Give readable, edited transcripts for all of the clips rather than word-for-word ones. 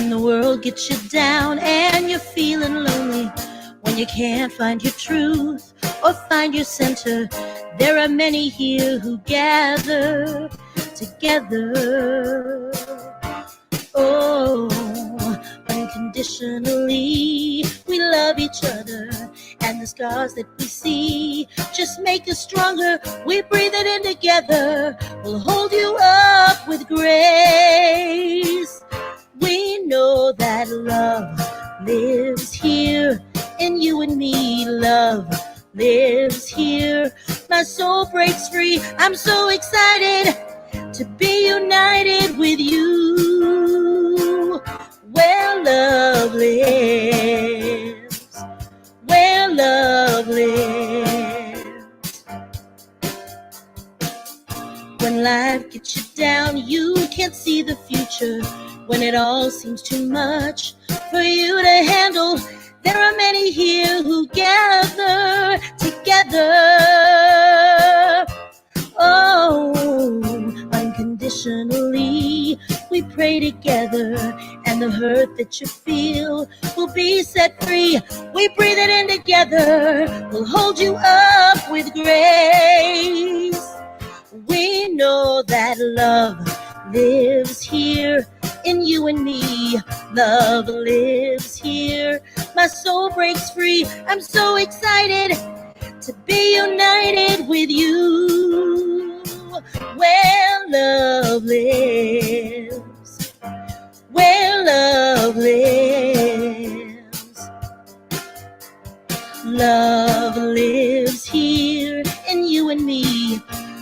When the world gets you down and you're feeling lonely, when you can't find your truth or find your center, there are many here who gather together. Oh, unconditionally, we love each other, and the scars that we see just make us stronger. We breathe it in together, we'll hold you up with grace. We know that love lives here in you and me. Love lives here. My soul breaks free. I'm so excited to be united with you. Where love lives, where love lives. When life gets you down, you can't see the future. When it all seems too much for you to handle, there are many here who gather together. Oh, unconditionally, we pray together, and the hurt that you feel will be set free. We breathe it in together, we'll hold you up with grace. We know that love lives here in you and me. Love lives here. My soul breaks free. I'm so excited to be united with you. Where love lives, where love lives. Love lives here in you and me.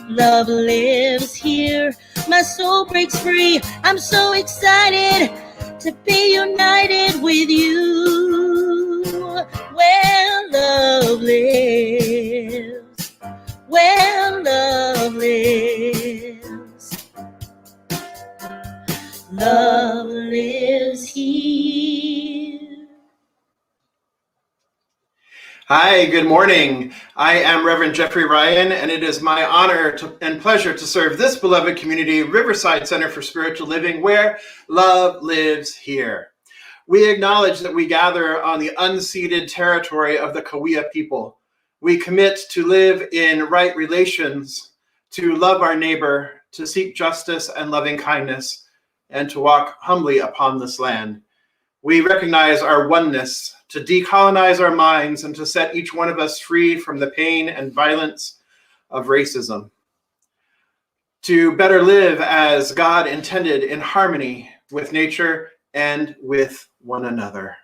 Love lives here. My soul breaks free. I'm so excited to be united with you. Where love lives, where love lives. Love lives here. Hi, good morning. I am Reverend Jeffrey Ryan, and it is my honor and pleasure to serve this beloved community, Riverside Center for Spiritual Living, where love lives here. We acknowledge that we gather on the unceded territory of the Kauai people. We commit to live in right relations, to love our neighbor, to seek justice and loving kindness, and to walk humbly upon this land. We recognize our oneness, to decolonize our minds and to set each one of us free from the pain and violence of racism. To better live as God intended, in harmony with nature and with one another.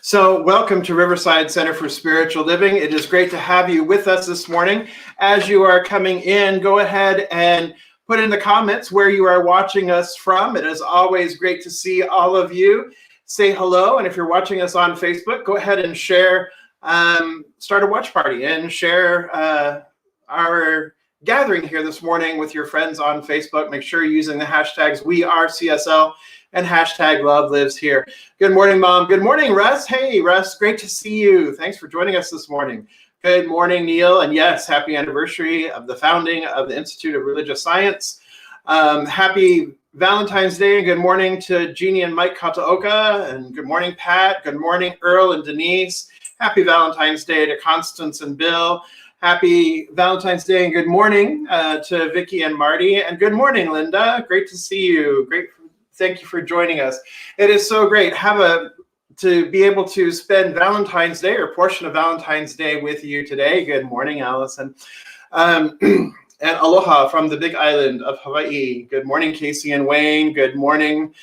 So welcome to Riverside Center for Spiritual Living. It is great to have you with us this morning. As you are coming in, go ahead and put in the comments where you are watching us from. It is always great to see all of you. Say hello, and if you're watching us on Facebook, go ahead and share, start a watch party and share our gathering here this morning with your friends on Facebook. Make sure you're using the hashtags #WeAreCSL and #LoveLivesHere. Good morning, Mom. Good morning, Russ. Hey, Russ, great to see you. Thanks for joining us this morning. Good morning, Neil, and yes, happy anniversary of the founding of the Institute of Religious Science. Happy Valentine's Day, and good morning to Jeannie and Mike Kataoka, and good morning, Pat. Good morning, Earl and Denise. Happy Valentine's Day to Constance and Bill. Happy Valentine's Day and good morning to Vicky and Marty, and good morning, Linda. Great to see you. Great, thank you for joining us. It is so great to be able to spend Valentine's Day or a portion of Valentine's Day with you today. Good morning, Allison. And aloha from the big island of Hawaii. Good morning, Casey and Wayne. Good morning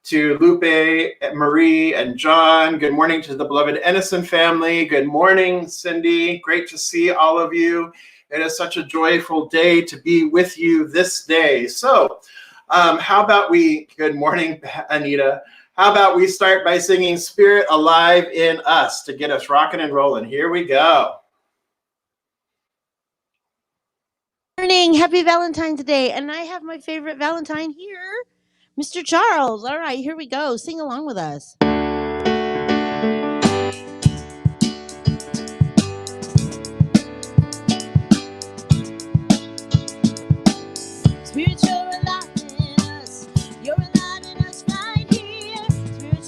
to Lupe, Marie, and John. Good morning to the beloved Ennison family. Good morning, Cindy. Great to see all of you. It is such a joyful day to be with you this day. So how about good morning, Anita. How about we start by singing Spirit Alive in Us to get us rocking and rolling. Here we go. Morning, happy Valentine's Day, and I have my favorite Valentine here, Mr. Charles. All right, here we go. Sing along with us. Spirit, you're alive in us. You're alive in us right here. Spirit,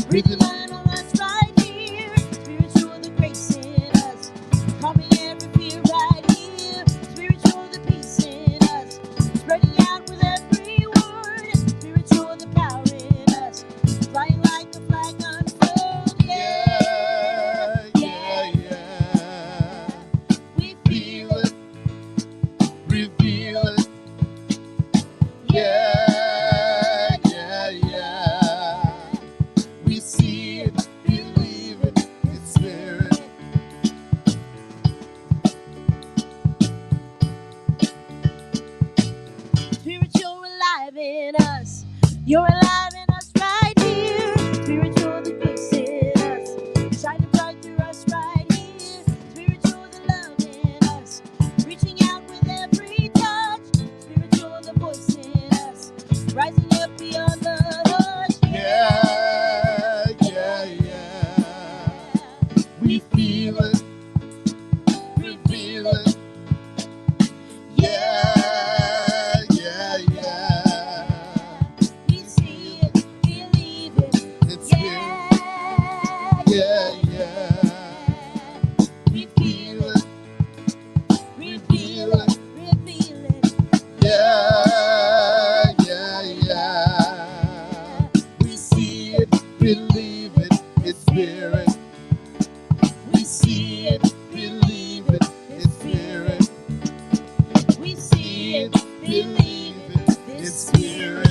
Breathing down on us right here. Spirit, show the grace in us. Calming every fear right here. Spirit, show the peace in us. Spreading out with every word. Spirit, show the power in us. Flying like a flag unfurled. Yeah, yeah, yeah. We feel it. Reveal it. Yeah, yeah, yeah. We see it, believe it, it's spirit. Spirit, you're alive in us. You're alive in us right here. Spirit, you're the grace in us. Shining bright through us right here. Spirit, you're the love in us. Reaching out with every touch. Spirit, you're the voice in us. Rising up beyond the hush. Yeah, yeah, yeah. We feel it. Reveal it. Yeah, yeah, yeah. We see it, believe it. It's yeah, yeah, yeah. We feel it, reveal it, reveal it. Yeah, yeah, yeah. We see it, believe it. It's spirit. We see it, believe it. It's spirit. We see it, believe it, it's spirit.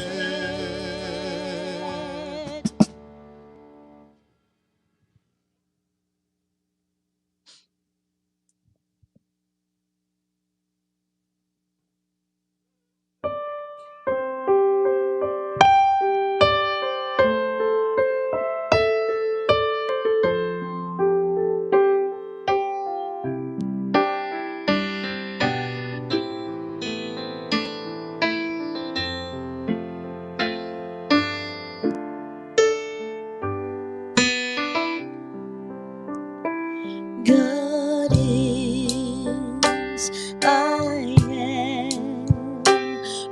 God is, I am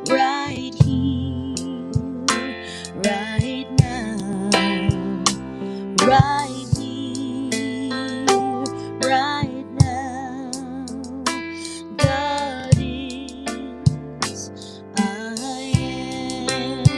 right here, right now, right here, right now. God is, I am.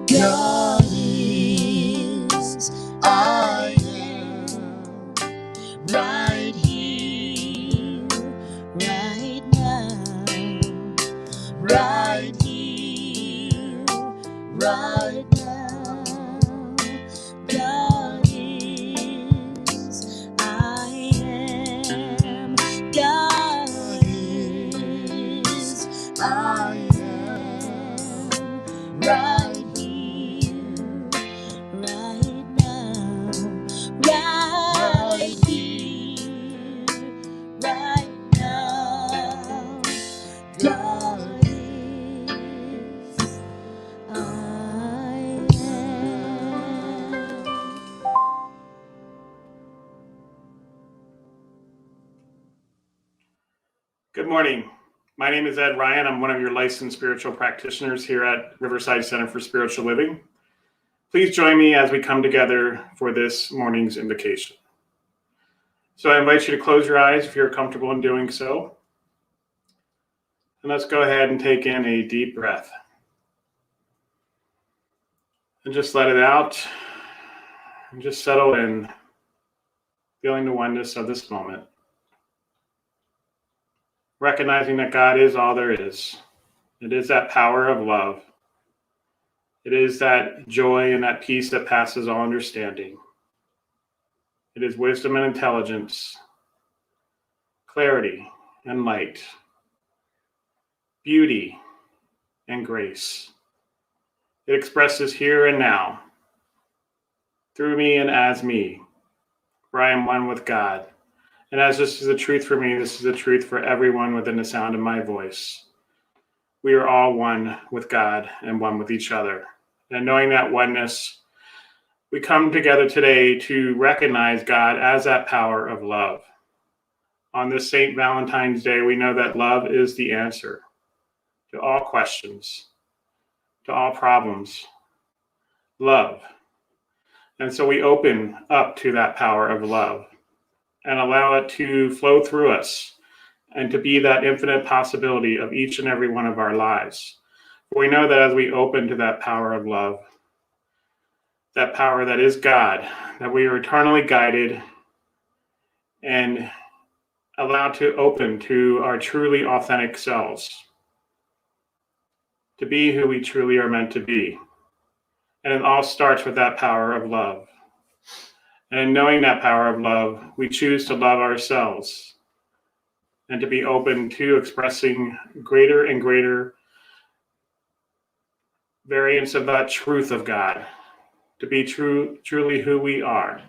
God is, I am, right here, right now, right here, right now. God is, I am, God is, I am, right here, right now, right here, right now. God is, I am. Good morning. My name is Ed Ryan. I'm one of your licensed spiritual practitioners here at Riverside Center for Spiritual Living. Please join me as we come together for this morning's invocation. So I invite you to close your eyes if you're comfortable in doing so. And let's go ahead and take in a deep breath. And just let it out. And just settle in, feeling the oneness of this moment. Recognizing that God is all there is. It is that power of love. It is that joy and that peace that passes all understanding. It is wisdom and intelligence, clarity and light, beauty and grace. It expresses here and now, through me and as me, for I am one with God, And as this is the truth for me, this is the truth for everyone within the sound of my voice. We are all one with God and one with each other. And knowing that oneness, we come together today to recognize God as that power of love. On this St. Valentine's Day, we know that love is the answer to all questions, to all problems. Love. And so we open up to that power of love and allow it to flow through us and to be that infinite possibility of each and every one of our lives. We know that as we open to that power of love, that power that is God, that we are eternally guided and allowed to open to our truly authentic selves, to be who we truly are meant to be. And it all starts with that power of love. And in knowing that power of love, we choose to love ourselves and to be open to expressing greater and greater variants of that truth of God, to be truly who we are.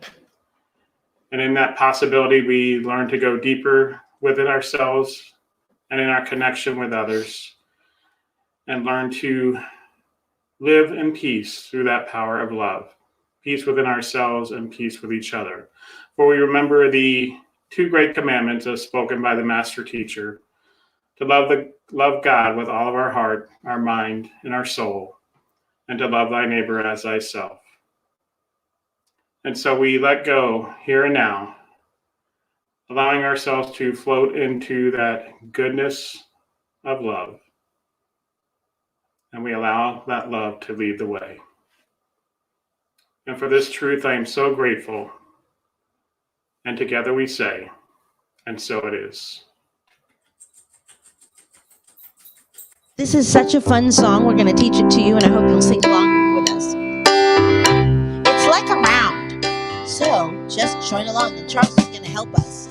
And in that possibility, we learn to go deeper within ourselves and in our connection with others, and learn to live in peace through that power of love, peace within ourselves and peace with each other. For we remember the two great commandments as spoken by the master teacher, to love God with all of our heart, our mind, and our soul, and to love thy neighbor as thyself. And so we let go here and now, allowing ourselves to float into that goodness of love. And we allow that love to lead the way. And for this truth, I am so grateful. And together we say, and so it is. This is such a fun song. We're going to teach it to you, and I hope you'll sing along with us. It's like a round. So just join along, and Charles is going to help us.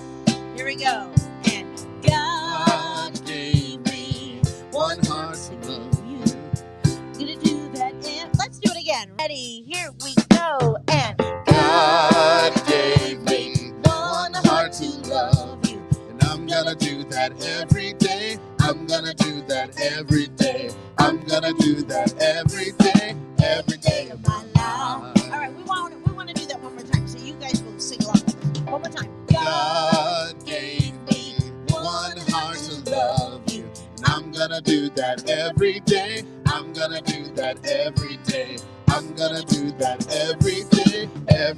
Here we go. And God gave me one heart to love you. I'm going to do that, and let's do it again. Ready? Here we go. And God gave me one heart to love you. And I'm gonna do that every day. I'm gonna do that every day. I'm gonna do that every day of my life. All right, we want to do that one more time, so you guys will sing along with us. One more time. God gave me one heart to love you. And I'm gonna do that every day. I'm gonna do that every day. I'm gonna do that every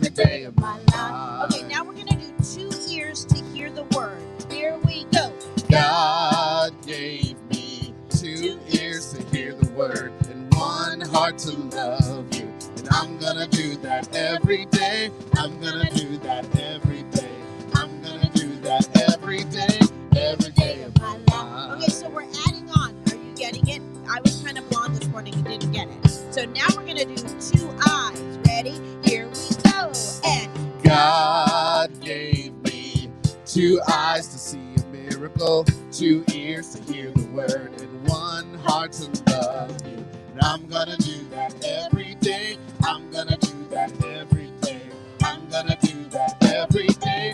day of my life. Okay, now we're gonna do 2 ears to hear the word. Here we go. God gave me 2 ears to hear the word and one heart to love you. And I'm gonna do that every day. I'm gonna do that every day. I'm gonna do that every day of my life. Okay, so we're adding on. Are you getting it? I was kind of blonde this morning and didn't get it. So now we're gonna do 2 eyes. Ready? Here we go. And God gave me 2 eyes to see a miracle, 2 ears to hear the word, and one heart to love you. And I'm gonna do that every day. I'm gonna do that every day. I'm gonna do that every day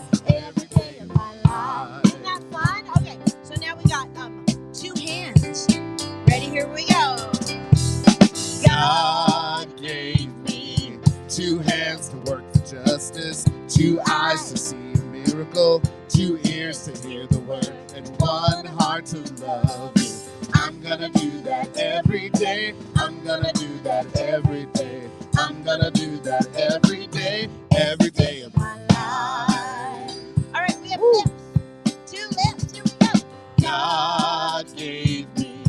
of my life. isn't that fun? Okay, so now we got 2 hands. Ready? Here we go. God gave me 2 hands to work for justice, 2 eyes to see a miracle, 2 ears to hear the word, and one heart to love you. I'm gonna do that every day. I'm gonna do that every day. I'm gonna do that every day of my life. All right, we have lips. 2 lips. Here we go. God gave me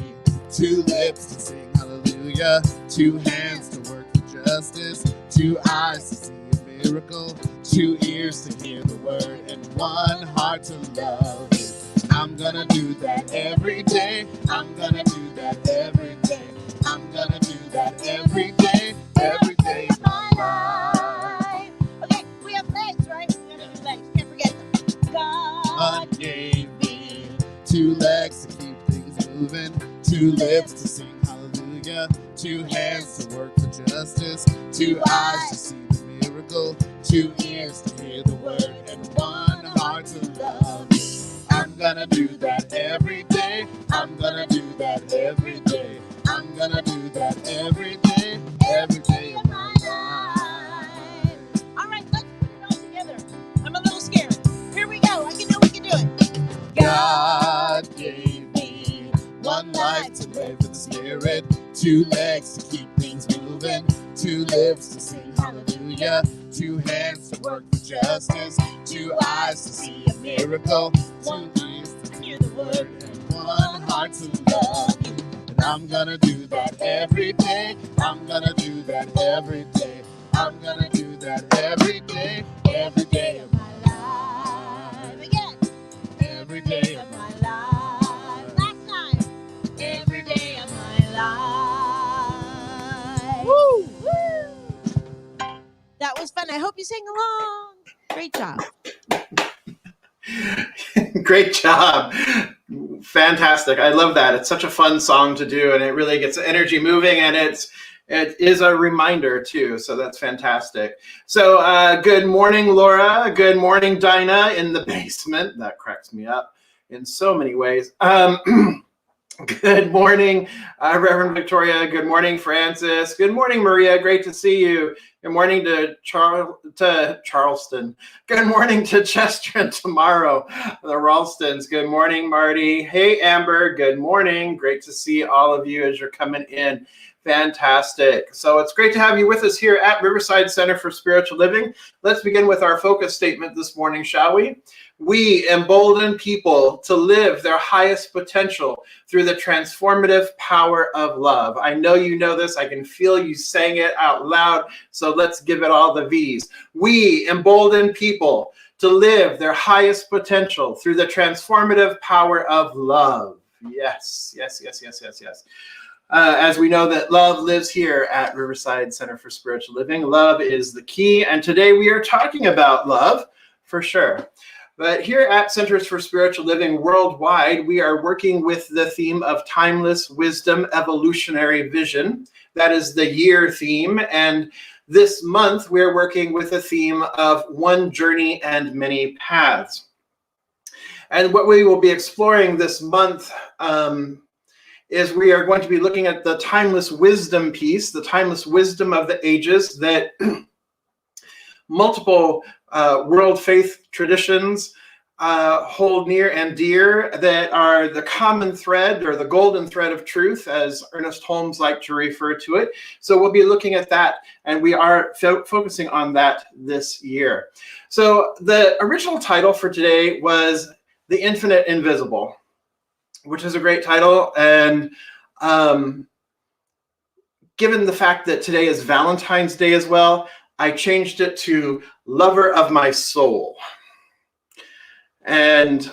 2 lips to sing hallelujah, 2 hands to work for justice, 2 eyes to see a miracle, 2 ears to hear the word, and one heart to love you. I'm gonna do that every day. I'm gonna do that every day. I'm gonna do that every day of my life. Okay, we have legs, right? We gotta do legs. Can't forget them. God gave me 2 legs to keep things moving, 2 lips to sing hallelujah, 2 hands to work for justice, 2 eyes to see the miracle, 2 ears to hear the word, and one heart heart to love you. I'm gonna do that every day. I'm gonna do that every day. I'm gonna do that every day of my life. All right, let's put it all together. I'm a little scared. Here we go. I know we can do it. God gave me one life to live in the Spirit, 2 legs to keep things moving, 2 lips to sing hallelujah, 2 hands to work for justice, 2 eyes to see a miracle, 2 ears to hear the word, and 1 heart to love you. And I'm gonna do that every day. I'm gonna do that every day. I'm gonna do that every day of my life. Again. Every day of my life. Last time. Every day of my life. Woo! Woo! That was fun. I hope you sang along. Great job. Great job. Fantastic. I love that. It's such a fun song to do, and it really gets the energy moving, and it is a reminder too. So that's fantastic. So good morning, Laura. Good morning, Dinah in the basement. That cracks me up in so many ways. Good morning, Reverend Victoria. Good morning, Francis. Good morning, Maria. Great to see you. Good morning to Charleston. Good morning to Chester and Tomorrow, the Ralstons. Good morning, Marty. Hey, Amber. Good morning. Great to see all of you as you're coming in. Fantastic. So it's great to have you with us here at Riverside Center for Spiritual Living. Let's begin with our focus statement this morning, shall we? We embolden people to live their highest potential through the transformative power of love. I know you know this. I can feel you saying it out loud. So let's give it all the V's. We embolden people to live their highest potential through the transformative power of love. Yes, yes, yes, yes, yes, yes. As we know that love lives here at Riverside Center for Spiritual Living. Love is the key. And today we are talking about love for sure. But here at Centers for Spiritual Living worldwide, we are working with the theme of timeless wisdom, evolutionary vision. That is the year theme. And this month, we're working with a theme of one journey and many paths. And what we will be exploring this month is we are going to be looking at the timeless wisdom piece, the timeless wisdom of the ages that multiple world faith traditions hold near and dear, that are the common thread or the golden thread of truth, as Ernest Holmes liked to refer to it. So we'll be looking at that, and we are focusing on that this year. So the original title for today was The Infinite Invisible, which is a great title. And given the fact that today is Valentine's Day as well, I changed it to Lover of My Soul. And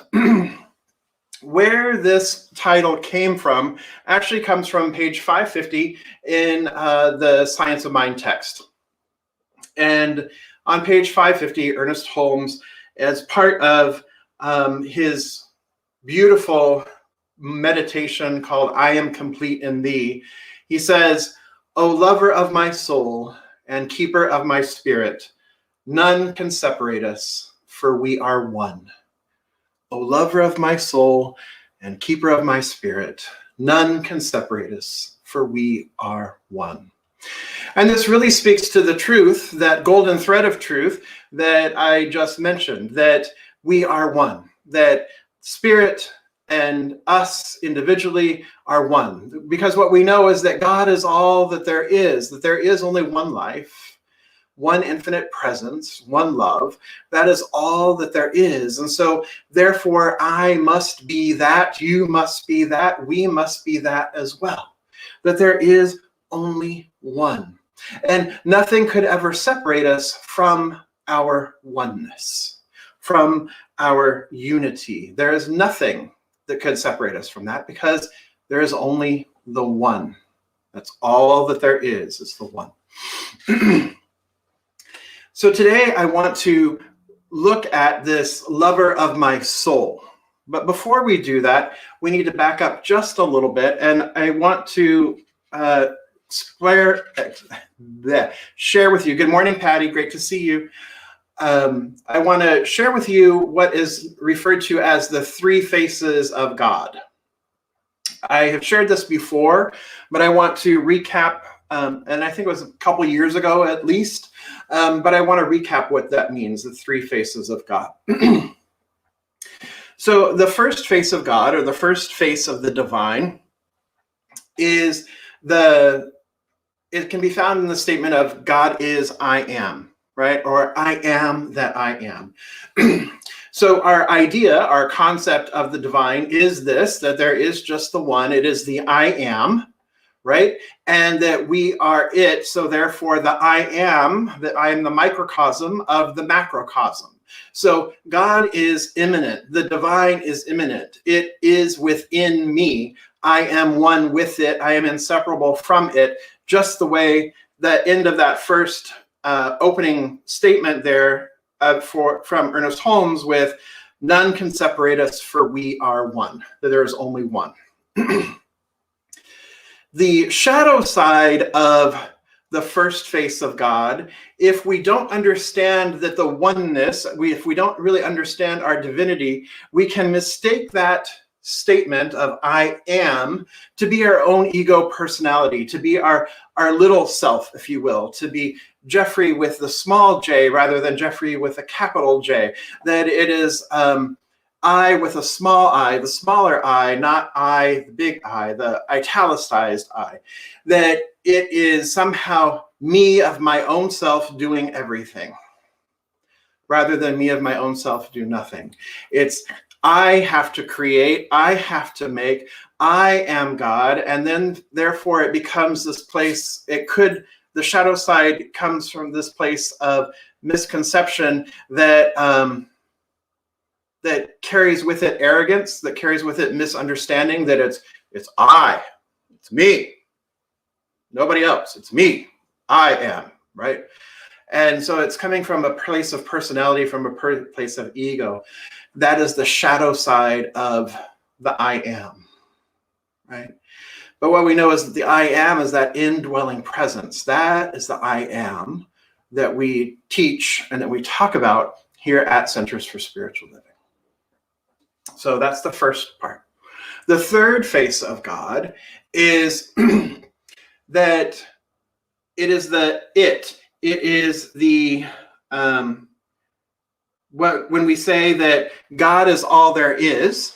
where this title came from actually comes from page 550 in the Science of Mind text. And on page 550, Ernest Holmes, as part of his beautiful meditation called I Am Complete in Thee, he says, O lover of my soul and keeper of my spirit, none can separate us, for we are one. O lover of my soul and keeper of my spirit, none can separate us, for we are one. And this really speaks to the truth, that golden thread of truth that I just mentioned, that we are one, that spirit and us individually are one. Because what we know is that God is all that there is only one life, one infinite presence, one love. That is all that there is. And so therefore I must be that, you must be that, we must be that as well. That there is only one. And nothing could ever separate us from our oneness, from our unity. There is nothing that could separate us from that, because there is only the one. That's all that there is the one. So today I want to look at this lover of my soul. But before we do that, we need to back up just a little bit. And I want to share with you. Good morning, Patty. Great to see you. I want to share with you what is referred to as the three faces of God. I have shared this before, but I want to recap, and I think it was a couple years ago at least, but I want to recap what that means, the three faces of God. So the first face of God, or the first face of the divine, is it can be found in the statement of God is I am, right? Or I am that I am. So our idea, our concept of the divine is this, that there is just the one, it is the I am, right? And that we are it, so therefore that I am the microcosm of the macrocosm. So God is immanent, the divine is immanent, it is within me, I am one with it, I am inseparable from it, just the way the end of that first opening statement there from Ernest Holmes with, none can separate us for we are one, that there is only one. The shadow side of the first face of God, if we don't understand that the oneness, if we don't really understand our divinity, we can mistake that statement of I am to be our own ego personality, to be our little self, if you will, to be Jeffrey with the small j rather than Jeffrey with a capital J, that it is I with a small I, the smaller I, not I, the big I, the italicized I, that it is somehow me of my own self doing everything, rather than me of my own self do nothing. It's I have to create, I have to make, I am God, and then therefore it becomes this place, the shadow side comes from this place of misconception that that carries with it arrogance, that carries with it misunderstanding, that it's I, it's me, nobody else, it's me, I am, right? And so it's coming from a place of personality, from a place of ego. That is the shadow side of the I am, right? But what we know is that the I am is that indwelling presence. That is the I am that we teach and that we talk about here at Centers for Spiritual Living. So that's the first part. The third face of God is that it is the it. It is the, when we say that God is all there is,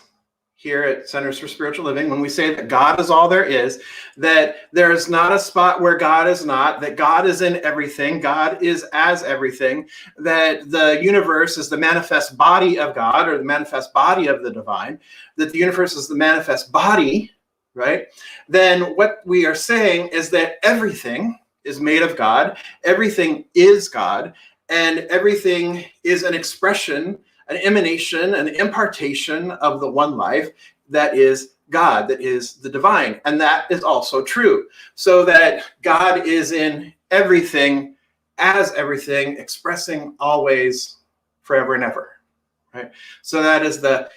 here at Centers for Spiritual Living, when we say that God is all there is, that there is not a spot where God is not, that God is in everything, God is as everything, that the universe is the manifest body of God, or the manifest body of the divine, that the universe is the manifest body, right? Then what we are saying is that everything is made of God, everything is God, and everything is an expression, an emanation, an impartation of the one life that is God, that is the divine. And that is also true. So that God is in everything, as everything, expressing always, forever and ever, right? So that is the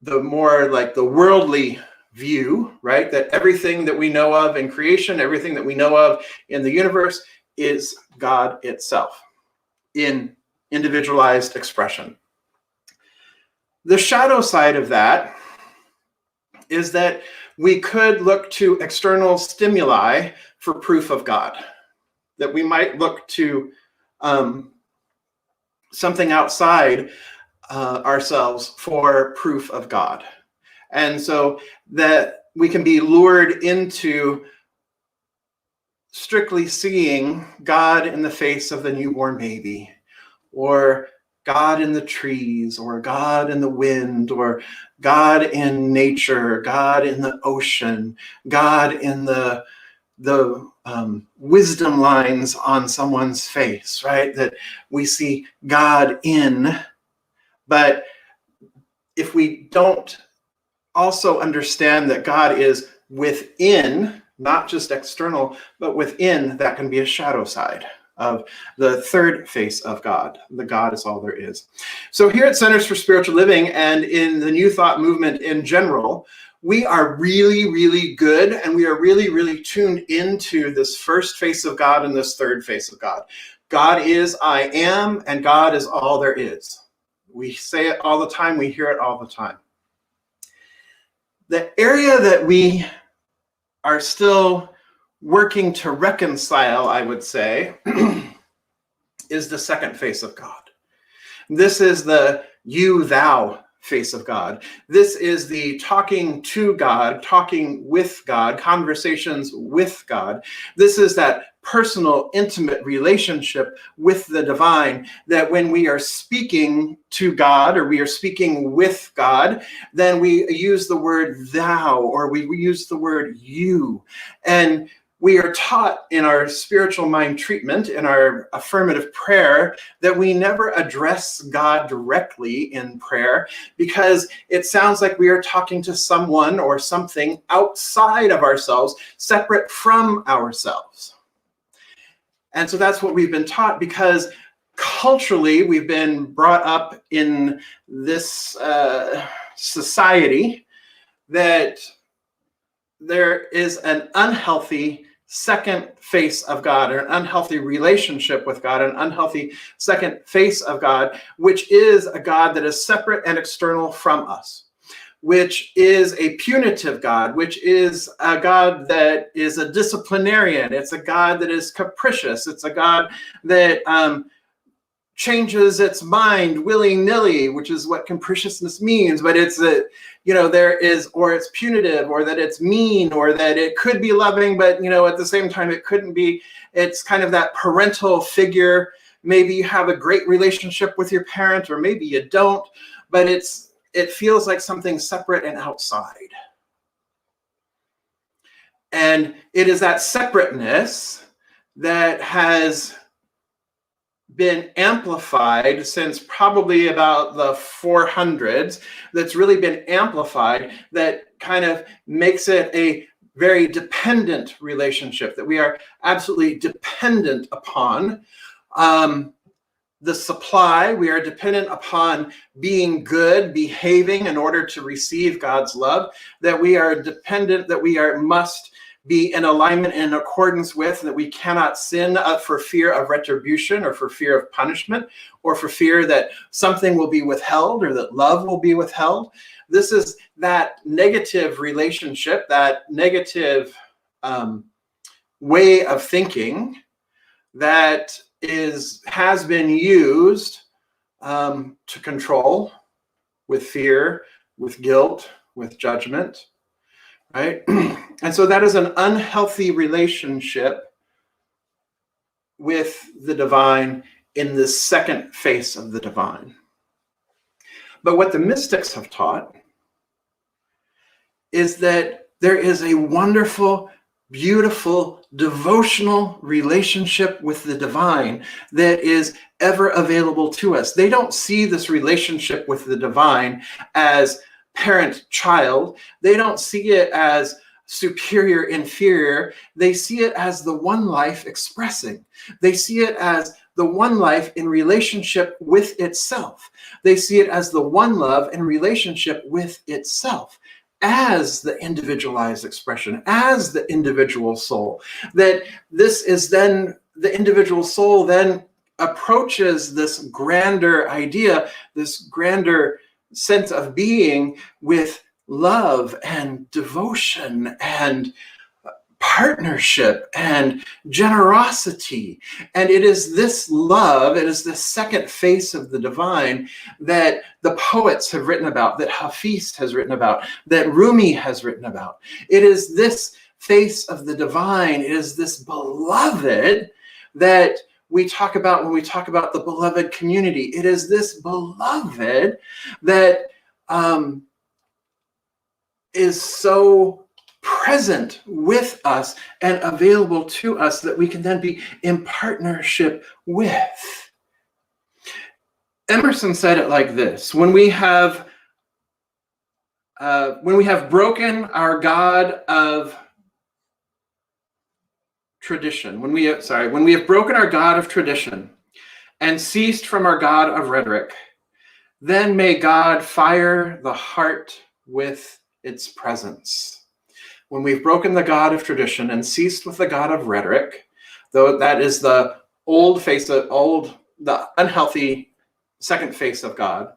more like the worldly view, right? That everything that we know of in creation, everything that we know of in the universe is God itself in individualized expression. The shadow side of that is that we could look to external stimuli for proof of God, that we might look to something outside ourselves for proof of God. And so that we can be lured into strictly seeing God in the face of the newborn baby, or God in the trees, or God in the wind, or God in nature, God in the ocean, God in the wisdom lines on someone's face, right? That we see God in, but if we don't also understand that God is within, not just external, but within, that can be a shadow side of the third face of God. The God is all there is. So here at Centers for Spiritual Living and in the New Thought movement in general, we are really, really good, and we are really, really tuned into this first face of God and this third face of God. God is I am, and God is all there is. We say it all the time. We hear it all the time. The area that we are still working to reconcile, I would say, is the second face of God. This is the you, thou face of God. This is the talking to God, talking with God, conversations with God. This is that personal, intimate relationship with the divine, that when we are speaking to God or we are speaking with God, then we use the word thou, or we use the word you. And we are taught in our spiritual mind treatment, in our affirmative prayer, that we never address God directly in prayer, because it sounds like we are talking to someone or something outside of ourselves, separate from ourselves. And so that's what we've been taught, because culturally we've been brought up in this society that there is an unhealthy second face of God, or an unhealthy relationship with God, an unhealthy second face of God, which is a God that is separate and external from us, which is a punitive God, which is a God that is a disciplinarian. It's a God that is capricious. It's a God that changes its mind willy-nilly, which is what capriciousness means. But it's there is, or it's punitive, or that it's mean, or that it could be loving, but at the same time it couldn't be. It's kind of that parental figure. Maybe you have a great relationship with your parent, or maybe you don't, but it feels like something separate and outside. And it is that separateness that has been amplified since probably about the 400s, that's really been amplified, that kind of makes it a very dependent relationship, that we are absolutely dependent upon the supply. We are dependent upon being good, behaving in order to receive God's love, that we are dependent, that we must be in alignment and in accordance with, that we cannot sin for fear of retribution, or for fear of punishment, or for fear that something will be withheld, or that love will be withheld. This is that negative relationship, that negative way of thinking that has been used to control, with fear, with guilt, with judgment. Right? And so that is an unhealthy relationship with the divine, in the second face of the divine. But what the mystics have taught is that there is a wonderful, beautiful, devotional relationship with the divine that is ever available to us. They don't see this relationship with the divine as parent-child. They don't see it as superior, inferior. They see it as the one life expressing. They see it as the one life in relationship with itself. They see it as the one love in relationship with itself, as the individualized expression, as the individual soul. That this is then, the individual soul then approaches this grander idea, this grander sense of being, with love and devotion and partnership and generosity. And it is this love, it is the second face of the divine that the poets have written about, that Hafiz has written about, that Rumi has written about. It is this face of the divine, it is this beloved that we talk about when we talk about the beloved community. It is this beloved that is so present with us and available to us, that we can then be in partnership with. Emerson said it like this: when we have broken our God of tradition, when we have broken our God of tradition and ceased from our God of rhetoric, then may God fire the heart with its presence. When we've broken the God of tradition and ceased with the God of rhetoric, though that is the the unhealthy second face of God,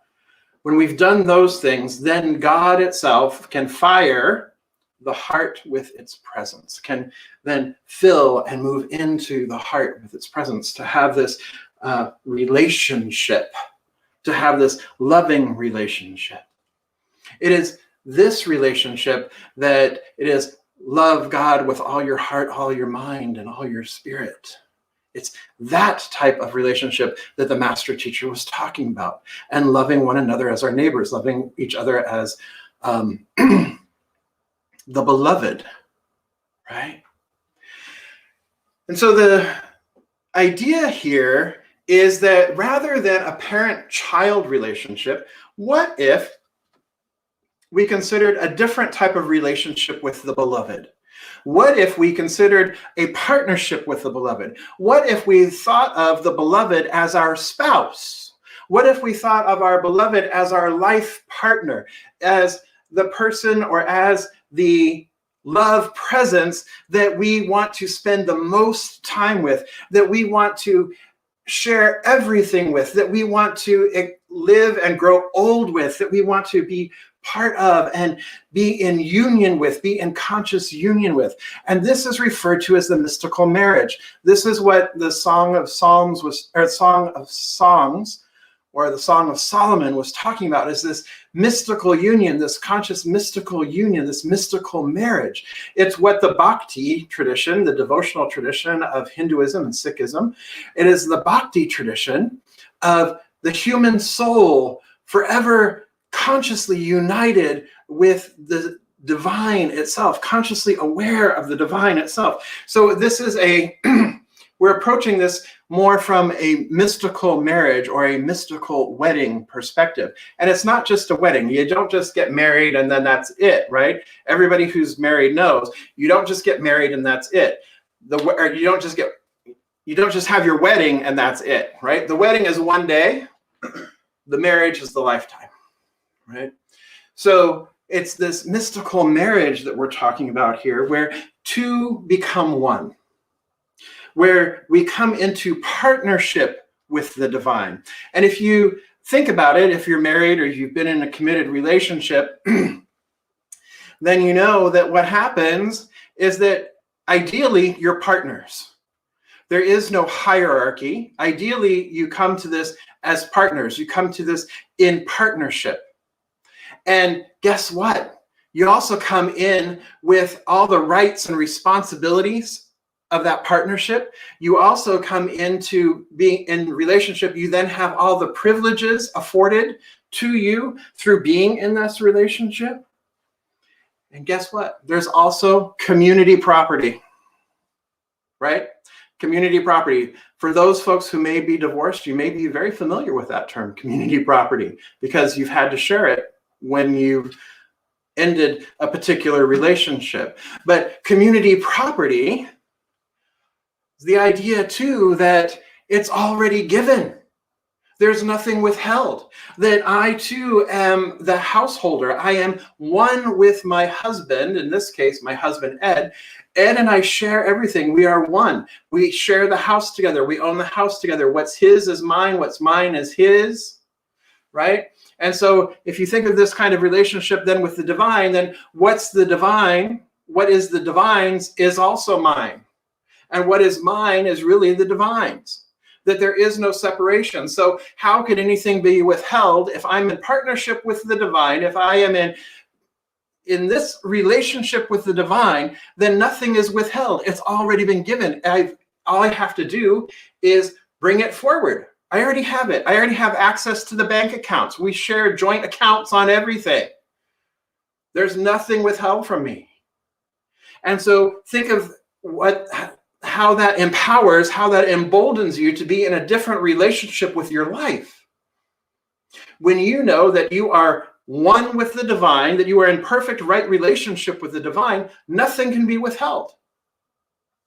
when we've done those things, then God itself can fire the heart with its presence, can then fill and move into the heart with its presence, to have this relationship, to have this loving relationship. It is this relationship that it is love God with all your heart, all your mind, and all your spirit. It's that type of relationship that the master teacher was talking about, and loving one another as our neighbors, loving each other as the beloved, right? And so the idea here is that rather than a parent-child relationship, what if we considered a different type of relationship with the beloved? What if we considered a partnership with the beloved? What if we thought of the beloved as our spouse? What if we thought of our beloved as our life partner, as the person or as the love presence that we want to spend the most time with, that we want to share everything with, that we want to live and grow old with, that we want to be part of and be in union with, be in conscious union with. And this is referred to as the mystical marriage. This is what the Song of Songs or the Song of Solomon was talking about, is this mystical union, this conscious mystical union, this mystical marriage. It's what the Bhakti tradition, the devotional tradition of Hinduism and Sikhism, it is the Bhakti tradition of the human soul forever consciously united with the divine itself, consciously aware of the divine itself. So this is we're approaching this more from a mystical marriage or a mystical wedding perspective. And it's not just a wedding. You don't just get married and then that's it, right? Everybody who's married knows you don't just get married and that's it. You don't just have your wedding and that's it, right? The wedding is one day, the marriage is the lifetime. Right? So it's this mystical marriage that we're talking about here, where two become one, where we come into partnership with the divine. And if you think about it, if you're married or you've been in a committed relationship, then you know that what happens is that ideally you're partners. There is no hierarchy. Ideally, you come to this as partners. You come to this in partnership. And guess what? You also come in with all the rights and responsibilities of that partnership. You also come into being in relationship. You then have all the privileges afforded to you through being in this relationship. And guess what? There's also community property, right? Community property. For those folks who may be divorced, you may be very familiar with that term, community property, because you've had to share it when you've ended a particular relationship. But community property is the idea too that it's already given. There's nothing withheld. That I too am the householder. I am one with my husband, in this case, my husband, Ed. Ed and I share everything. We are one. We share the house together. We own the house together. What's his is mine. What's mine is his, right? And so if you think of this kind of relationship then with the divine, then what's the divine? What is the divine's is also mine. And what is mine is really the divine's. That there is no separation. So how could anything be withheld if I'm in partnership with the divine? If I am in this relationship with the divine, then nothing is withheld. It's already been given. All I have to do is bring it forward. I already have it. I already have access to the bank accounts. We share joint accounts on everything. There's nothing withheld from me. And so think of how that empowers, how that emboldens you to be in a different relationship with your life. When you know that you are one with the divine, that you are in perfect right relationship with the divine, nothing can be withheld.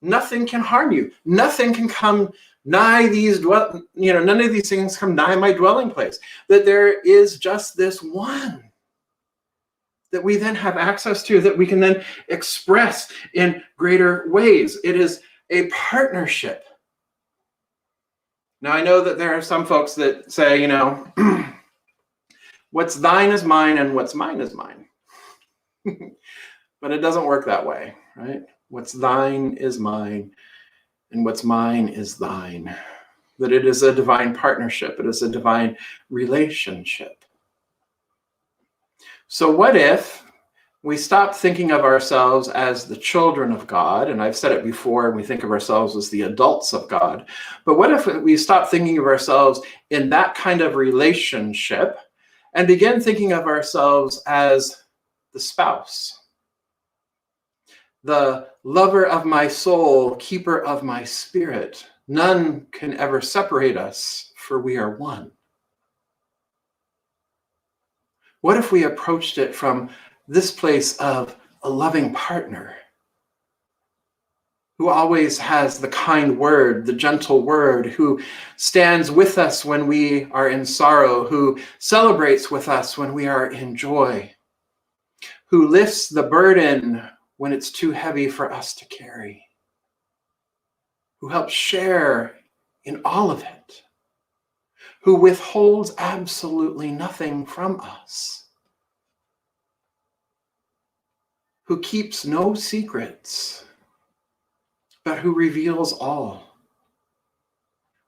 Nothing can harm you. Nothing can come nigh none of these things come nigh my dwelling place. That there is just this one that we then have access to, that we can then express in greater ways. It is a partnership. Now, I know that there are some folks that say, you know, what's thine is mine and what's mine is mine. But it doesn't work that way, right? What's thine is mine and what's mine is thine. That it is a divine partnership. It is a divine relationship. So what if we stop thinking of ourselves as the children of God? And I've said it before, and we think of ourselves as the adults of God. But what if we stop thinking of ourselves in that kind of relationship and begin thinking of ourselves as the spouse, the lover of my soul, keeper of my spirit? None can ever separate us, for we are one. What if we approached it from this place of a loving partner who always has the kind word, the gentle word, who stands with us when we are in sorrow, who celebrates with us when we are in joy, who lifts the burden when it's too heavy for us to carry, who helps share in all of it, who withholds absolutely nothing from us, who keeps no secrets, but who reveals all.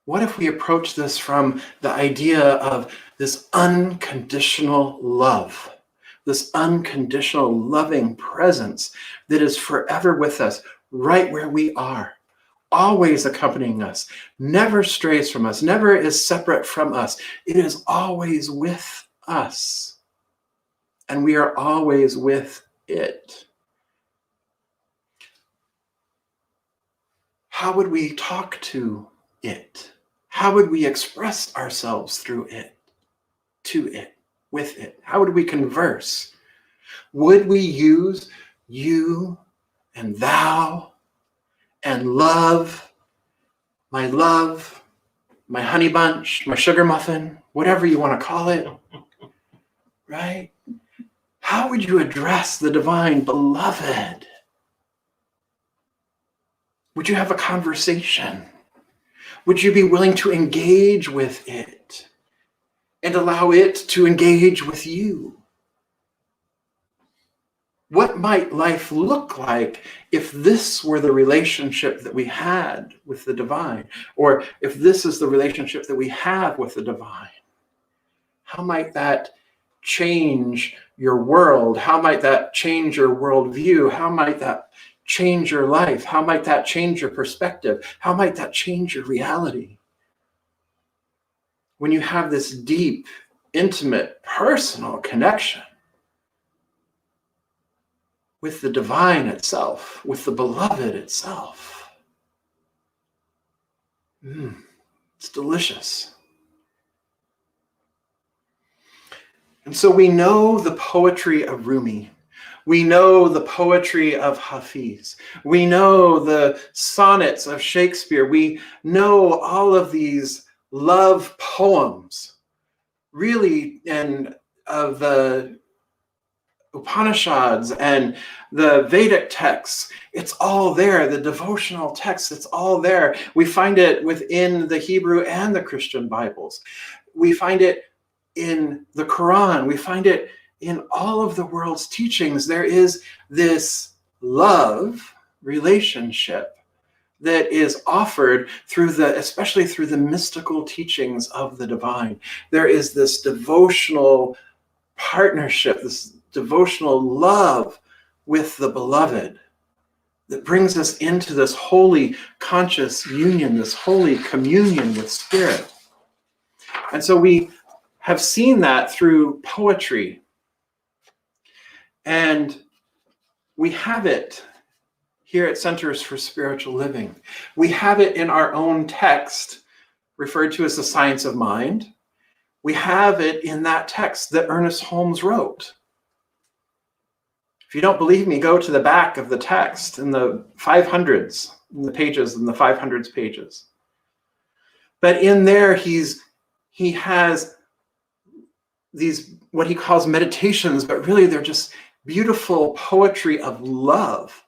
What if we approach this from the idea of this unconditional love, this unconditional loving presence that is forever with us, right where we are, always accompanying us, never strays from us, never is separate from us. It is always with us, and we are always with it. How would we talk to it? How would we express ourselves through it, to it, with it? How would we converse? Would we use you and thou and love, my honey bunch, my sugar muffin, whatever you want to call it, right? How would you address the divine beloved? Would you have a conversation? Would you be willing to engage with it and allow it to engage with you? What might life look like if this were the relationship that we had with the divine, or if this is the relationship that we have with the divine? How might that change your world? How might that change your worldview? How might that change your life? How might that change your perspective? How might that change your reality? When you have this deep, intimate, personal connection with the divine itself, with the beloved itself. It's delicious. And so we know the poetry of Rumi. We know the poetry of Hafiz. We know the sonnets of Shakespeare. We know all of these love poems, really, and of the Upanishads and the Vedic texts. It's all there. The devotional texts, it's all there. We find it within the Hebrew and the Christian Bibles. We find it in the Quran. We find it in all of the world's teachings. There is this love relationship that is offered especially through the mystical teachings of the divine. There is this devotional partnership, this devotional love with the beloved that brings us into this holy conscious union, this holy communion with spirit. And so we have seen that through poetry. And we have it here at Centers for Spiritual Living. We have it in our own text, referred to as the Science of Mind. We have it in that text that Ernest Holmes wrote. If you don't believe me, go to the back of the text in the 500s, in the 500s pages. But in there, he has these, what he calls meditations, but really they're just beautiful poetry of love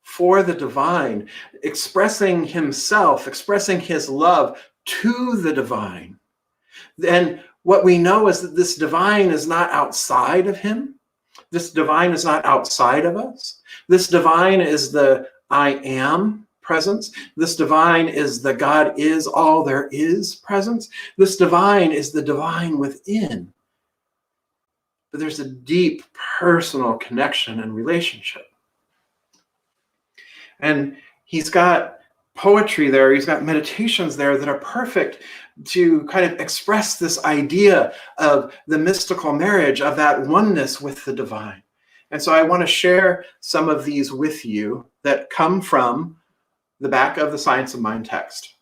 for the divine, expressing himself, expressing his love to the divine. And what we know is that this divine is not outside of him. This divine is not outside of us. This divine is the I am presence. This divine is the God is all there is presence. This divine is the divine within. But there's a deep personal connection and relationship. And he's got poetry there, he's got meditations there that are perfect to kind of express this idea of the mystical marriage, of that oneness with the divine. And so I want to share some of these with you that come from the back of the Science of Mind text.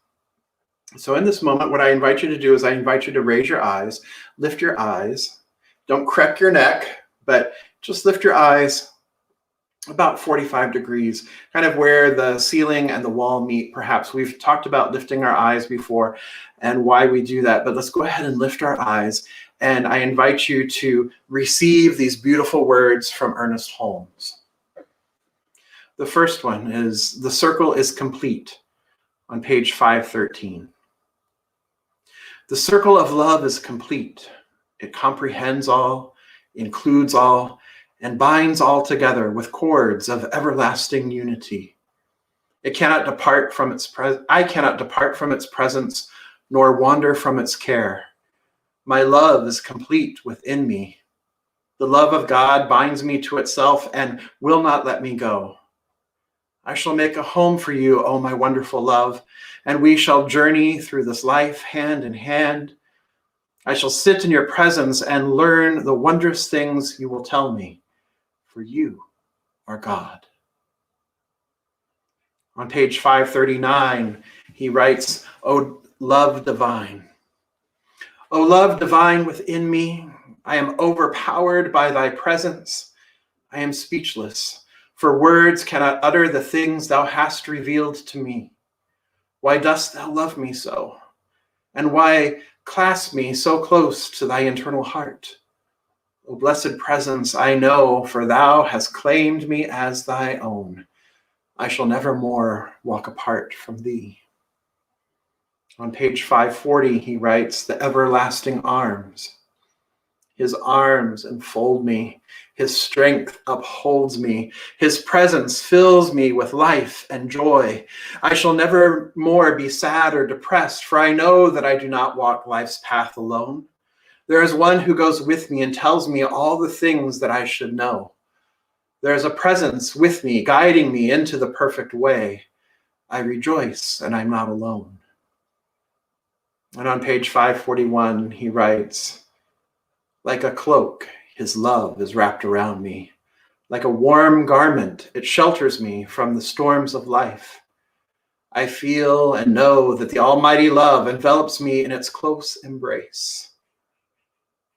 So in this moment, what I invite you to do is I invite you to raise your eyes, lift your eyes. Don't crack your neck, but just lift your eyes about 45 degrees, kind of where the ceiling and the wall meet. Perhaps we've talked about lifting our eyes before and why we do that, but let's go ahead and lift our eyes. And I invite you to receive these beautiful words from Ernest Holmes. The first one is, "The circle is complete," on page 513. The circle of love is complete. It comprehends all, includes all, and binds all together with cords of everlasting unity. It cannot depart from its I cannot depart from its presence, nor wander from its care. My love is complete within me. The love of God binds me to itself and will not let me go. I shall make a home for you, O my wonderful love, and we shall journey through this life hand in hand. I shall sit in your presence and learn the wondrous things you will tell me, for you are God. On page 539, he writes, "O love divine. O love divine within me, I am overpowered by thy presence. I am speechless, for words cannot utter the things thou hast revealed to me. Why dost thou love me so? And why clasp me so close to thy internal heart? O blessed presence, I know, for thou hast claimed me as thy own. I shall never more walk apart from thee." On page 540, he writes, "The everlasting arms. His arms enfold me. His strength upholds me. His presence fills me with life and joy. I shall never more be sad or depressed, for I know that I do not walk life's path alone. There is one who goes with me and tells me all the things that I should know. There is a presence with me, guiding me into the perfect way. I rejoice, and I'm not alone." And on page 541, he writes, "Like a cloak, his love is wrapped around me. Like a warm garment, it shelters me from the storms of life. I feel and know that the almighty love envelops me in its close embrace.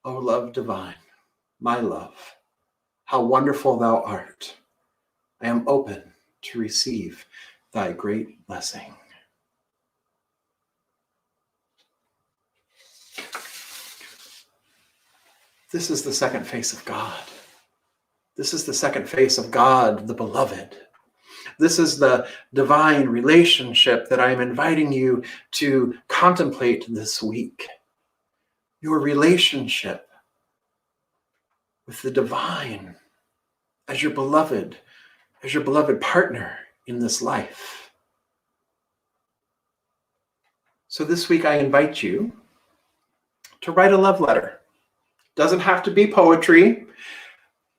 O love divine, my love, how wonderful thou art. I am open to receive thy great blessing." This is the second face of God. This is the second face of God, the beloved. This is the divine relationship that I am inviting you to contemplate this week. Your relationship with the divine as your beloved partner in this life. So this week I invite you to write a love letter. Doesn't have to be poetry.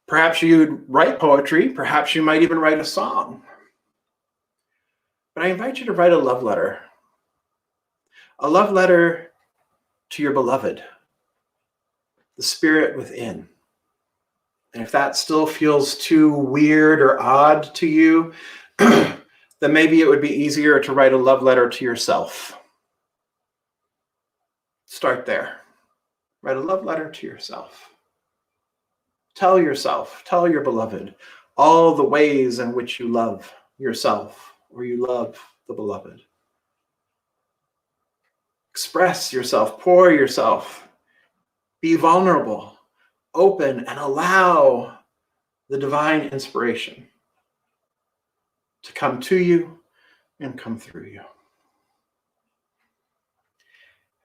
Perhaps you'd write poetry. Perhaps you might even write a song. But I invite you to write a love letter. A love letter to your beloved, the spirit within. And if that still feels too weird or odd to you, then maybe it would be easier to write a love letter to yourself. Start there. Write a love letter to yourself. Tell yourself, tell your beloved, all the ways in which you love yourself or you love the beloved. Express yourself, pour yourself, be vulnerable, open, and allow the divine inspiration to come to you and come through you.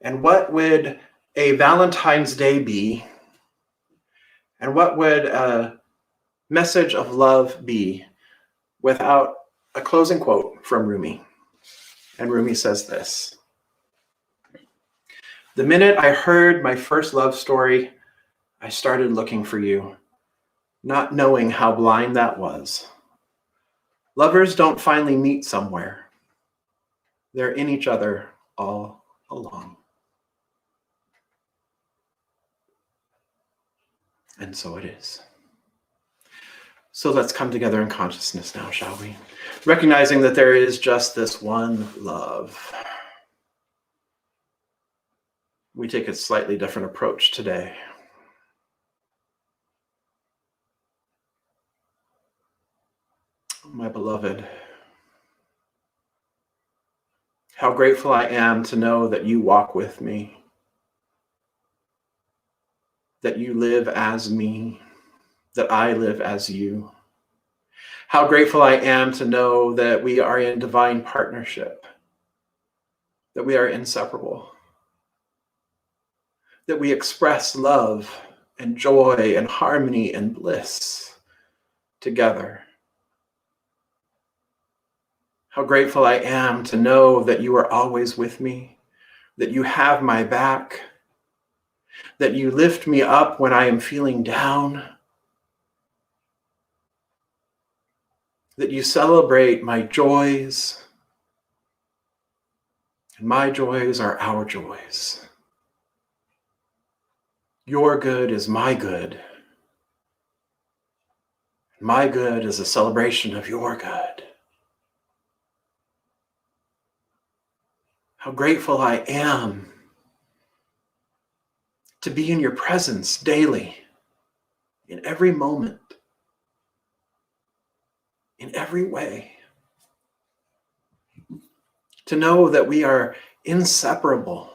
And what would a Valentine's Day be? And what would a message of love be without a closing quote from Rumi? And Rumi says this: "The minute I heard my first love story, I started looking for you, not knowing how blind that was. Lovers don't finally meet somewhere. They're in each other all along." And so it is. So let's come together in consciousness now, shall we? Recognizing that there is just this one love. We take a slightly different approach today. My beloved, how grateful I am to know that you walk with me, that you live as me, that I live as you. How grateful I am to know that we are in divine partnership, that we are inseparable, that we express love and joy and harmony and bliss together. How grateful I am to know that you are always with me, that you have my back, that you lift me up when I am feeling down, that you celebrate my joys, and my joys are our joys. Your good is my good. My good is a celebration of your good. How grateful I am to be in your presence daily, in every moment, in every way. To know that we are inseparable.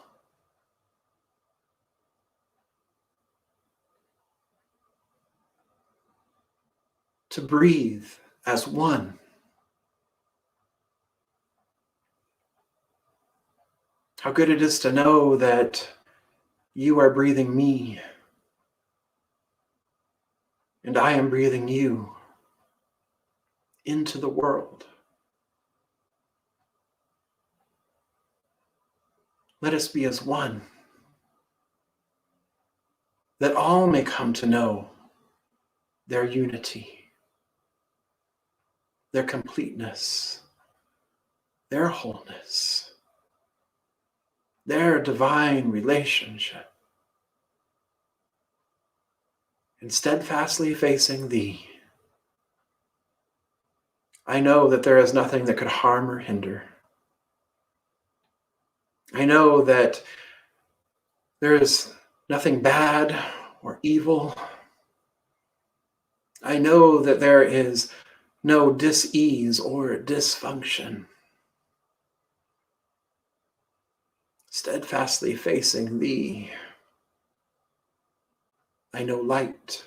To breathe as one. How good it is to know that you are breathing me and I am breathing you into the world. Let us be as one, that all may come to know their unity, their completeness, their wholeness, their divine relationship, and steadfastly facing thee. I know that there is nothing that could harm or hinder. I know that there is nothing bad or evil. I know that there is no dis-ease or dysfunction. Steadfastly facing thee, I know light,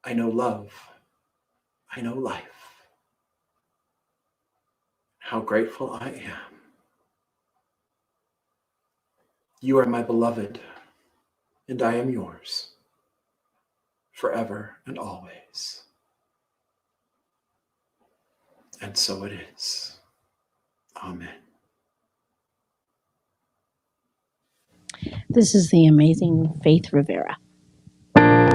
I know love, I know life. How grateful I am. You are my beloved, and I am yours, forever and always. And so it is. Amen. This is the amazing Faith Rivera. I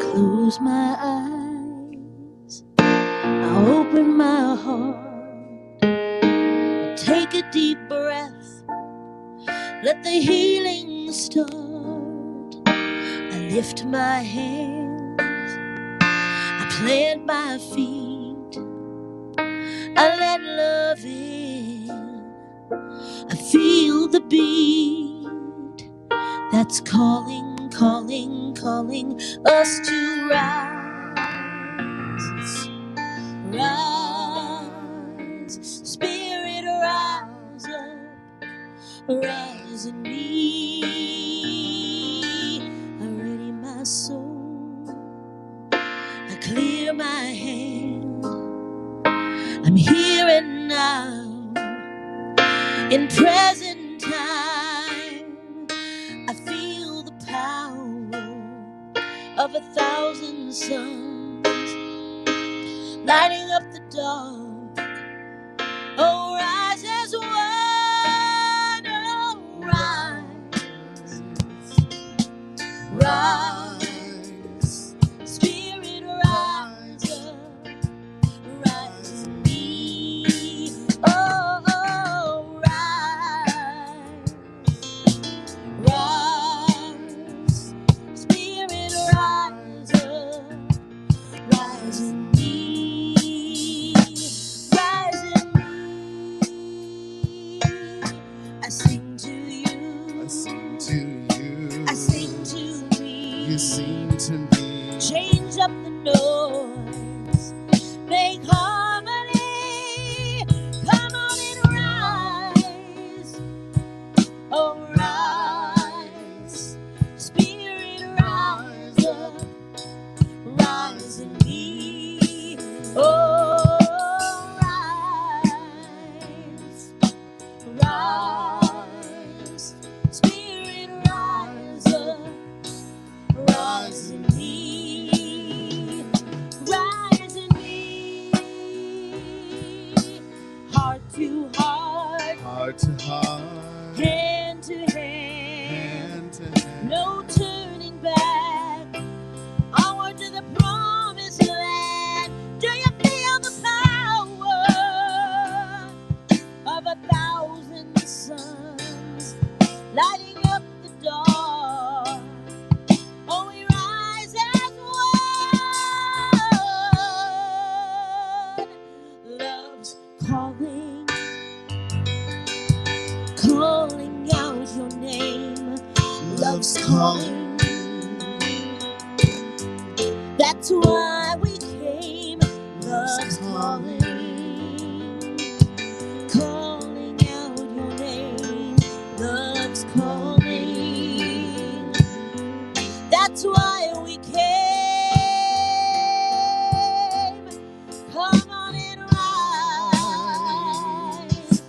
close my eyes, I open my heart, I take a deep breath, let the healing start. I lift my hands, I plant my feet, I let love in, I feel the beat that's calling, calling, calling us to rise, rise, spirit rise up, rise in me, I'm here and now, in present time. I feel the power of 1,000 suns lighting up the dark. Oh, rise as one, oh, rise, rise, Spirit, rise up, rise in me, oh, oh, rise, rise, Spirit, rise up, rise in me, rise in me. I sing to you, I sing to you, I sing to me. you sing to me. Change up the noise, make harmony. Come on and rise, oh rise, Spirit, rise up, rise in me, oh rise, rise, Spirit, rise up, rise in me, rise in me. Heart to heart, Heart to heart, hand to hand, hand to hand. no turning back, onward to the promised land. Do you feel the power of 1,000 suns lighting up the dark? Oh, we rise as one. Love's calling, calling out your name. Love's calling. That's why we came. Love's calling, calling out your name. Love's calling. That's why we came. Come on and rise,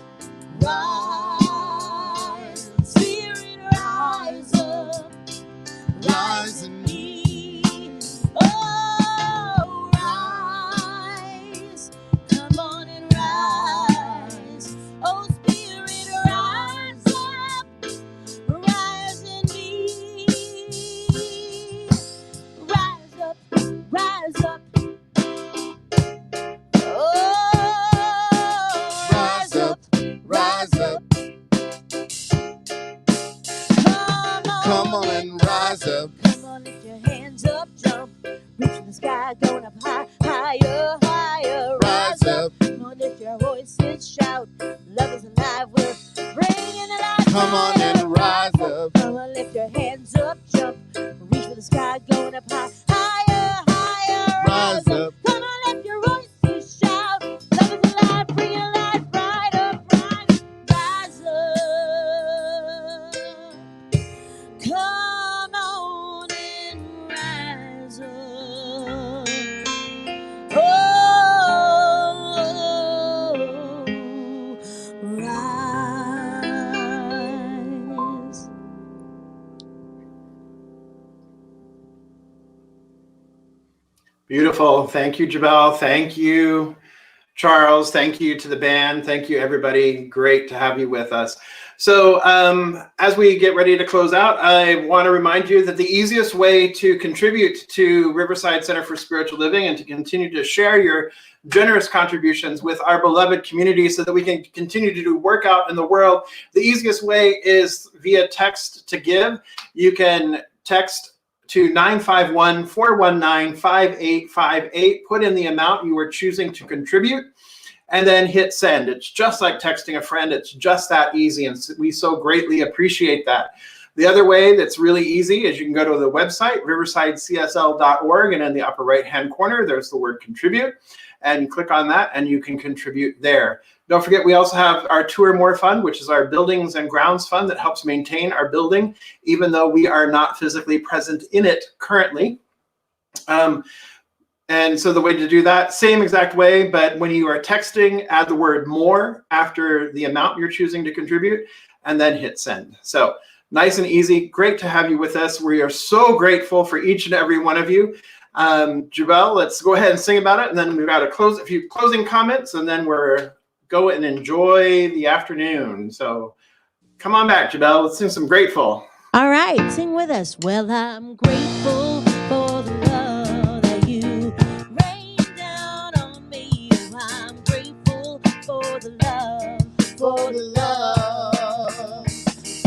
rise, Spirit, rise up, rise in me, oh rise, come on and rise, oh Spirit, rise up, rise in me, rise up, rise up, oh Rise up, rise up, come on and rise up. Come on, lift your hands up, jump, reach for the sky, going up high, higher, higher, Rise up, Come on, lift your voices, shout, love is alive, we're bringing it alive. come on and rise up. Come on, lift your hands up, jump, reach for the sky, going up high, higher, higher, Rise up, Come on, lift your voices, shout, love is alive, bring it alive, rise up, rise up. Come on and rise up. Oh, rise. Beautiful. Thank you, Jabal. Thank you, Charles. Thank you to the band. Thank you, everybody. Great to have you with us. So as we get ready to close out, I want to remind you that the easiest way to contribute to Riverside Center for Spiritual Living and to continue to share your generous contributions with our beloved community so that we can continue to do work out in the world, the easiest way is via text to give. You can text to 951-419-5858, put in the amount you are choosing to contribute, and then hit send. It's just like texting a friend. It's just that easy, and we so greatly appreciate that. The other way that's really easy is you can go to the website, riversidecsl.org, and in the upper right-hand corner, there's the word contribute, and click on that, and you can contribute there. Don't forget, we also have our Tour More Fund, which is our buildings and grounds fund that helps maintain our building, even though we are not physically present in it currently. And so the way to do that, same exact way, but when you are texting, add the word more after the amount you're choosing to contribute, and then hit send. So nice and easy. Great to have you with us. We are so grateful for each and every one of you. Jubel, let's go ahead and sing about it, and then we've got a few closing comments, and then we're go and enjoy the afternoon. So come on back, Jubel. Let's sing some Grateful. All right, sing with us. Well, I'm grateful for the love that you rained down on me. Oh, I'm grateful for the love, For the love.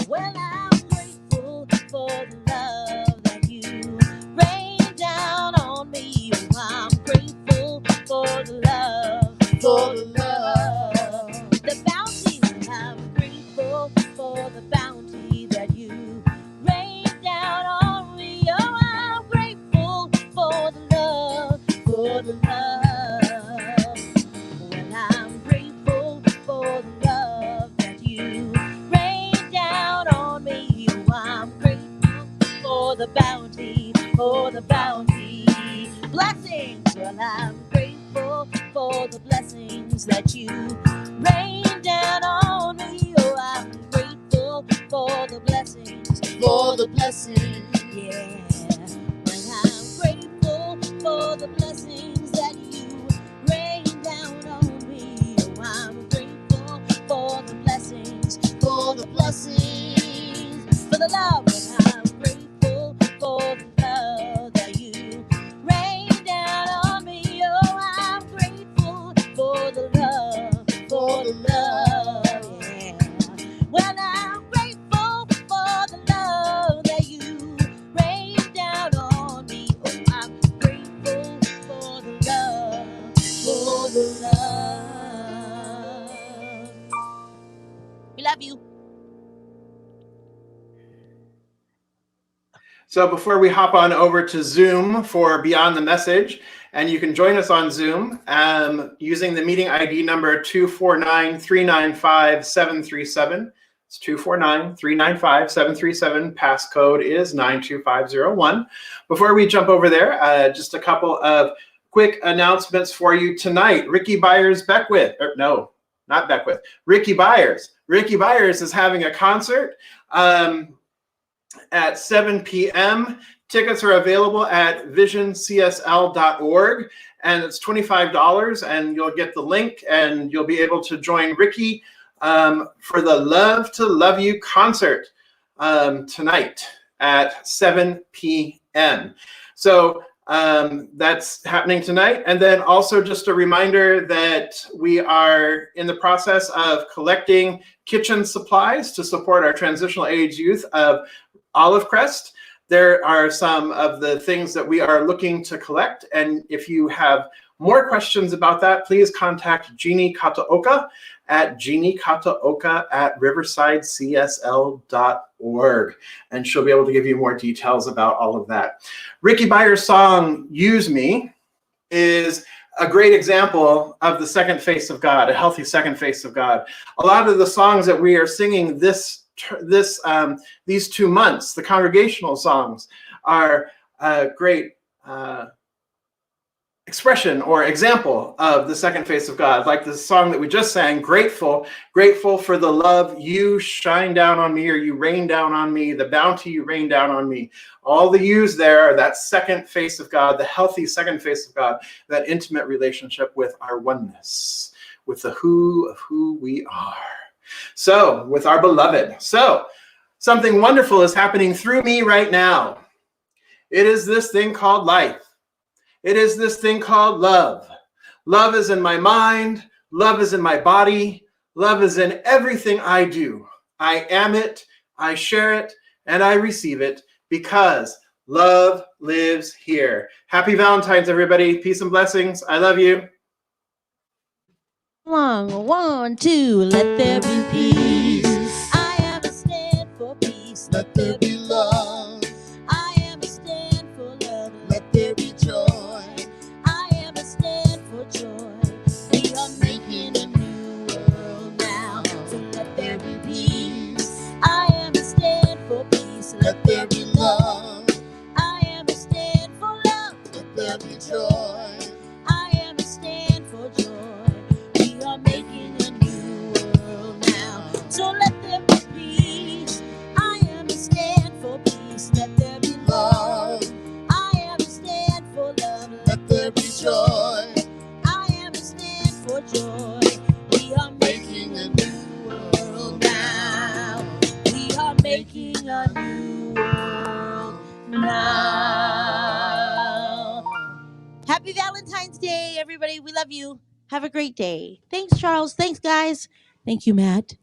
Well, I'm grateful for the love that you rained down on me. Oh, I'm grateful for the love, For the love. the bounty. I'm grateful for the bounty that you rained down on me. Oh, I'm grateful for the love, for the love. Well, I'm grateful for the love that you rained down on me. Oh, I'm grateful for the bounty, for the bounty. Blessings. Well, I'm grateful for the blessings that you rained down on me. Oh, I'm grateful for the blessings, For the blessing. yeah. Well, I'm grateful for the blessings that you rained down on me. Oh, I'm grateful for the blessings, For the blessings. for the love. Well, I'm grateful for the love that you rained down on me. Oh, I'm grateful for the love, for the love, yeah. Well, I'm grateful for the love that you rained down on me. Oh, I'm grateful for the love, for the love. We love you. So before we hop on over to Zoom for Beyond the Message, and you can join us on Zoom using the meeting ID number 249-395-737. It's 249-395-737. Passcode is 92501. Before we jump over there, just a couple of quick announcements for you tonight. Ricky Byers Ricky Byers. Ricky Byers is having a concert at 7 p.m. Tickets are available at visioncsl.org, and it's $25, and you'll get the link, and you'll be able to join Ricky for the Love to Love You concert tonight at 7 p.m. So that's happening tonight. And then also just a reminder that we are in the process of collecting kitchen supplies to support our transitional age youth of Olive Crest. There are some of the things that we are looking to collect. And if you have more questions about that, please contact Jeannie Kataoka at riversidecsl.org. And she'll be able to give you more details about all of that. Ricky Byers' song, Use Me, is a great example of the second face of God, a healthy second face of God. A lot of the songs that we are singing these 2 months, the congregational songs, are a great expression or example of the second face of God. Like the song that we just sang, Grateful for the love you shine down on me, or you rain down on me, the bounty you rain down on me. All the yous there are that second face of God, the healthy second face of God, that intimate relationship with our oneness, with the who of who we are. So, with our beloved. So, something wonderful is happening through me right now. It is this thing called life. It is this thing called love. Love is in my mind. Love is in my body. Love is in everything I do. I am it, I share it, and I receive it because love lives here. Happy Valentine's, everybody. Peace and blessings. I love you. Long 1, 2, let there be peace. I am a stand for peace. Let there be love. I am a stand for love. Let there be joy. I am a stand for joy. We are making a new world now. So let there be peace. I am a stand for peace. Let there be love. I am a stand for love. Let there be joy. joy. We are making a new world now. We are making a new world now. Happy Valentine's Day, everybody. We love you. Have a great day. Thanks, Charles. Thanks, guys. Thank you, Matt.